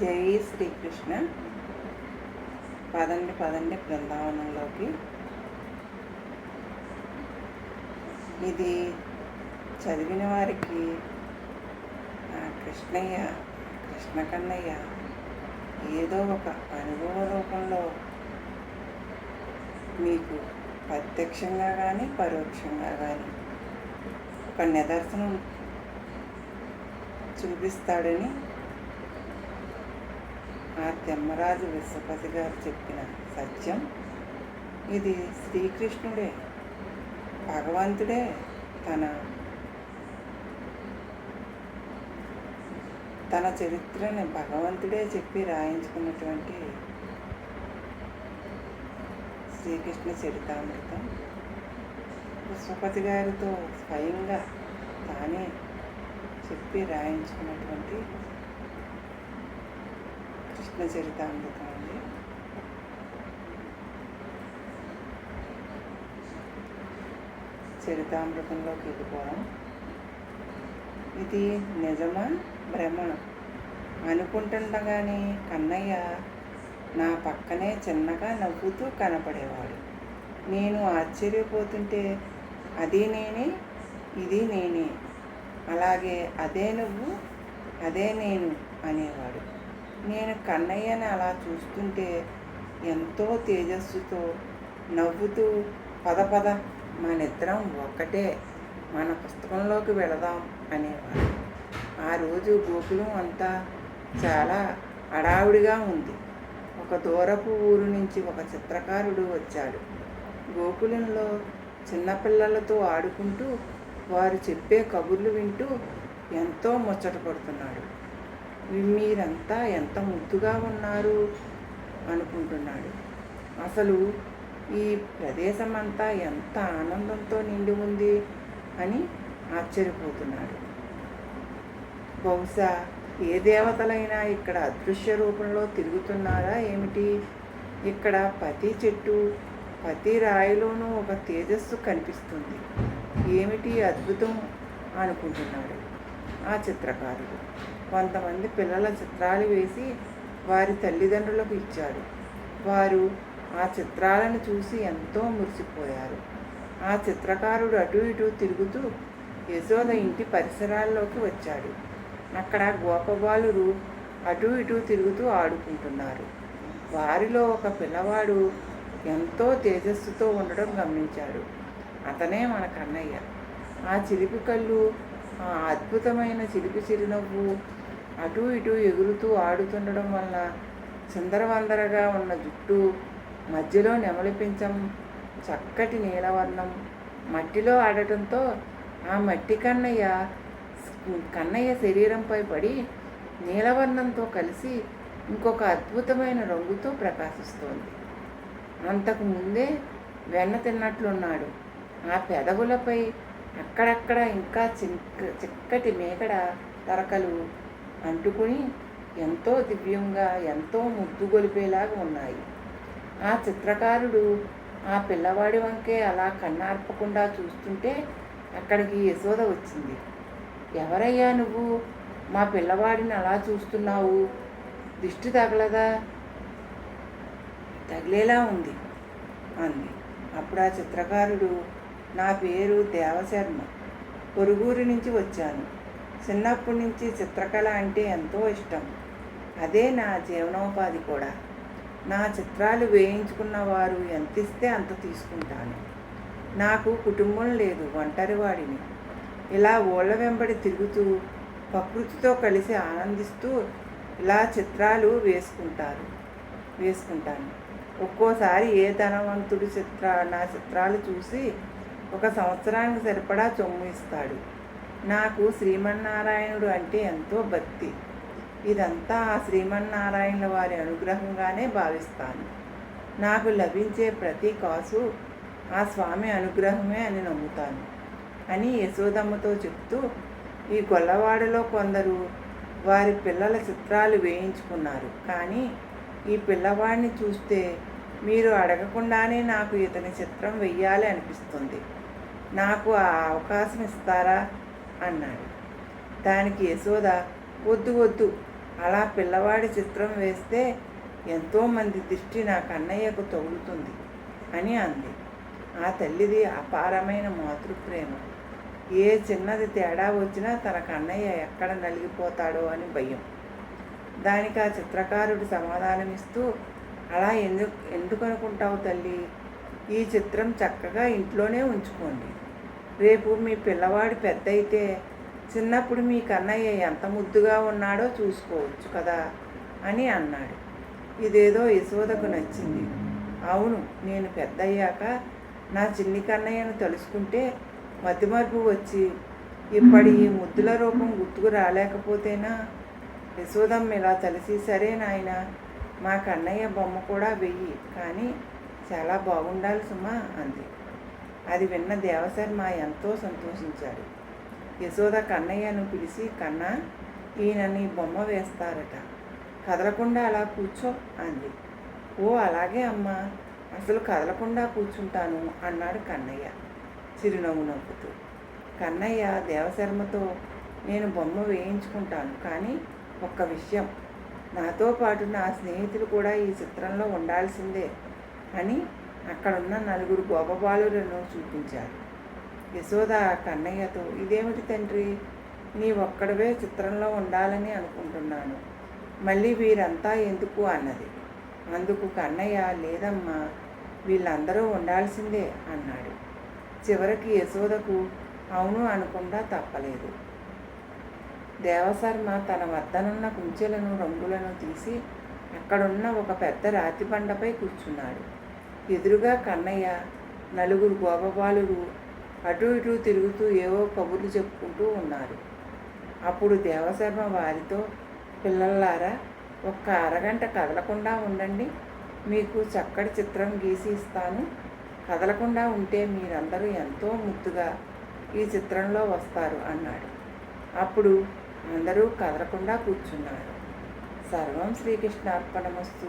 జై శ్రీకృష్ణ. పదండి పదండి బృందావనంలోకి. ఇది చదివిన వారికి కృష్ణయ్య, కృష్ణ కన్నయ్య ఏదో ఒక అనుభవ రూపంలో మీకు ప్రత్యక్షంగా కానీ పరోక్షంగా కానీ ఒక నిదర్శనం చూపిస్తాడని ఆ తెమ్మరాజు విశ్వపతి గారు చెప్పిన సత్యం. ఇది శ్రీకృష్ణుడే, భగవంతుడే తన చరిత్రని భగవంతుడే చెప్పి రాయించుకున్నటువంటి శ్రీకృష్ణ చరితామృతం. విశ్వపతి గారితో స్వయంగా తానే చెప్పి రాయించుకున్నటువంటి కృష్ణ చరితామృతం అండి. చరితామృతంలోకి వెళ్ళిపోవడం. ఇది నిజమా భ్రమ అనుకుంటుండగానే కన్నయ్య నా పక్కనే చిన్నగా నవ్వుతూ కనపడేవాడు. నేను ఆశ్చర్యపోతుంటే అది నేనే, ఇది నేనే, అలాగే అదే నువ్వు, అదే నేను అనేవాడు. నేను కన్నయ్యని అలా చూస్తుంటే ఎంతో తేజస్సుతో నవ్వుతూ పద పద మనిద్దరం ఒక్కటే, మన పుస్తకంలోకి వెళదాం అనేవాడు. ఆ రోజు గోకులం అంతా చాలా హడావుడిగా ఉంది. ఒక దూరపు ఊరు నుంచి ఒక చిత్రకారుడు వచ్చాడు. గోకులంలో చిన్నపిల్లలతో ఆడుకుంటూ వారు చెప్పే కబుర్లు వింటూ ఎంతో ముచ్చట పడుతున్నాడు. మీరంతా ఎంత ముద్దుగా ఉన్నారు అనుకుంటున్నాడు. అసలు ఈ ప్రదేశం అంతా ఎంత ఆనందంతో నిండి ఉంది అని ఆశ్చర్యపోతున్నాడు. బహుశా ఏ దేవతలైనా ఇక్కడ అదృశ్య రూపంలో తిరుగుతున్నారా ఏమిటి? ఇక్కడ ప్రతి చెట్టు, ప్రతి రాయిలోనూ ఒక తేజస్సు కనిపిస్తుంది. ఏమిటి అద్భుతం అనుకుంటున్నాడు ఆ చిత్రకారుడు. కొంతమంది పిల్లల చిత్రాలు వేసి వారి తల్లిదండ్రులకు ఇచ్చాడు. వారు ఆ చిత్రాలను చూసి ఎంతో మురిసిపోయారు. ఆ చిత్రకారుడు అటు ఇటు తిరుగుతూ యశోద ఇంటి పరిసరాల్లోకి వచ్చాడు. అక్కడ గోపబాలురు అటు ఇటు తిరుగుతూ ఆడుకుంటున్నారు. వారిలో ఒక పిల్లవాడు ఎంతో తేజస్సుతో ఉండడం గమనించాడు. అతనే మన కన్నయ్య. ఆ చిలిపి కళ్ళు, ఆ అద్భుతమైన చిలిపి చిరునవ్వు, అటు ఇటు ఎగురుతూ ఆడుతుండడం వల్ల చిందరవందరగా ఉన్న జుట్టు, మధ్యలో నెమలి పించం, చక్కటి నీలవర్ణం మట్టిలో ఆడటంతో ఆ మట్టి కన్నయ్య శరీరంపై పడి నీలవర్ణంతో కలిసి ఇంకొక అద్భుతమైన రంగుతో ప్రకాశిస్తోంది. అంతకు ముందే వెన్న తిన్నట్లున్నాడు. ఆ పెదవులపై అక్కడక్కడ ఇంకా చిక్కటి మేకడ తరకలు అంటుకుని ఎంతో దివ్యంగా, ఎంతో ముద్దు గొలిపేలాగా ఉన్నాయి. ఆ చిత్రకారుడు ఆ పిల్లవాడి వంకే అలా కన్నార్పకుండా చూస్తుంటే అక్కడికి యశోద వచ్చింది. ఎవరయ్యా నువ్వు? మా పిల్లవాడిని అలా చూస్తున్నావు? దిష్టి తగలదా? తగిలేలా ఉంది అంది. అప్పుడు ఆ చిత్రకారుడు, నా పేరు దేవశర్మ, పొరుగురి నుంచి వచ్చాను. చిన్నప్పటి నుంచి చిత్రకళ అంటే ఎంతో ఇష్టం. అదే నా జీవనోపాధి కూడా. నా చిత్రాలు వేయించుకున్న వారు ఎంత ఇస్తే అంత తీసుకుంటాను. నాకు కుటుంబం లేదు, ఒంటరివాడిని. ఇలా ఓళ్ళ వెంబడి తిరుగుతూ ప్రకృతితో కలిసి ఆనందిస్తూ ఇలా చిత్రాలు వేసుకుంటాను. ఒక్కోసారి ఏ ధనవంతుడు నా చిత్రాలు చూసి ఒక సంవత్సరానికి సరిపడా సొమ్ము ఇస్తాడు. నాకు శ్రీమన్నారాయణుడు అంటే ఎంతో భక్తి. ఇదంతా ఆ శ్రీమన్నారాయణుల వారి అనుగ్రహంగానే భావిస్తాను. నాకు లభించే ప్రతి కాసు ఆ స్వామి అనుగ్రహమే అని నమ్ముతాను అని యశోదమ్మతో చెప్తూ, ఈ గొల్లవాడలో కొందరు వారి పిల్లల చిత్రాలు వేయించుకున్నారు. కానీ ఈ పిల్లవాడిని చూస్తే మీరు అడగకుండానే నాకు ఇతని చిత్రం వెయ్యాలి అనిపిస్తుంది. నాకు ఆ అవకాశం ఇస్తారా అన్నాడు. దానికి యశోద, వద్దు వద్దు, అలా పిల్లవాడి చిత్రం వేస్తే ఎంతోమంది దృష్టి నా కన్నయ్యకు తగులుతుంది అని అంది. ఆ తల్లిది అపారమైన మాతృప్రేమ. ఏ చిన్నది తేడా వచ్చినా తన కన్నయ్య ఎక్కడ నలిగిపోతాడో అని భయం. దానికి ఆ చిత్రకారుడు సమాధానమిస్తూ, అలా ఎందుకు అనుకుంటావు తల్లి? ఈ చిత్రం చక్కగా ఇంట్లోనే ఉంచుకోండి. రేపు మీ పిల్లవాడు పెద్ద అయితే చిన్నప్పుడు మీ కన్నయ్య ఎంత ముద్దుగా ఉన్నాడో చూసుకోవచ్చు కదా అని అన్నాడు. ఇదేదో యశోదకు నచ్చింది. అవును, నేను పెద్దయ్యాక నా చిన్ని కన్నయ్యను తలుసుకుంటే మతిమరుపు వచ్చి ఇప్పటి ఈ ముద్దుల రూపం గుర్తుకు రాలేకపోతేనా? యశోదమ్మ ఇలా తలిసి, సరే నాయన, మా కన్నయ్య బొమ్మ కూడా వెయ్యి, కానీ చాలా బాగుండాలి సుమా అంది. అది విన్న దేవశర్మ ఎంతో సంతోషించాడు. యశోద కన్నయ్యను పిలిచి, కన్నా, ఈయన నీ బొమ్మ వేస్తారట, కదలకుండా అలా కూర్చో అంది. ఓ అలాగే అమ్మా, అసలు కదలకుండా కూర్చుంటాను అన్నాడు కన్నయ్య చిరునవ్వు నవ్వుతూ. కన్నయ్య దేవశర్మతో, నేను బొమ్మ వేయించుకుంటాను, కానీ ఒక్క విషయం, నాతో పాటు నా స్నేహితులు కూడా ఈ చిత్రంలో ఉండాల్సిందే అని అక్కడున్న 4 గోపబాలులను చూపించారు. యశోద కన్నయ్యతో, ఇదేమిటి తండ్రి, నీ ఒక్కడవే చిత్రంలో ఉండాలని అనుకుంటున్నాను, మళ్ళీ వీరంతా ఎందుకు అన్నది. అందుకు కన్నయ్య, లేదమ్మా, వీళ్ళందరూ ఉండాల్సిందే అన్నాడు. చివరికి యశోదకు అవును అనకుండా తప్పలేదు. దేవశర్మ తన వద్దనున్న కుంచెలను రంగులను తీసి అక్కడున్న ఒక పెద్ద రాతి బండపై కూర్చున్నాడు. ఎదురుగా కన్నయ్య, 4 గోపబాలురు అటు ఇటు తిరుగుతూ ఏవో కబుర్లు చెప్పుకుంటూ ఉన్నారు. అప్పుడు దేవశర్మ వారితో, పిల్లల్లారా, ఒక్క అరగంట కదలకుండా ఉండండి, మీకు చక్కటి చిత్రం గీసి ఇస్తాను. కదలకుండా ఉంటే మీరందరూ ఎంతో ముద్దుగా ఈ చిత్రంలో వస్తారు అన్నాడు. అప్పుడు అందరూ కదలకుండా కూర్చున్నారు. సర్వం శ్రీకృష్ణార్పణమస్తు.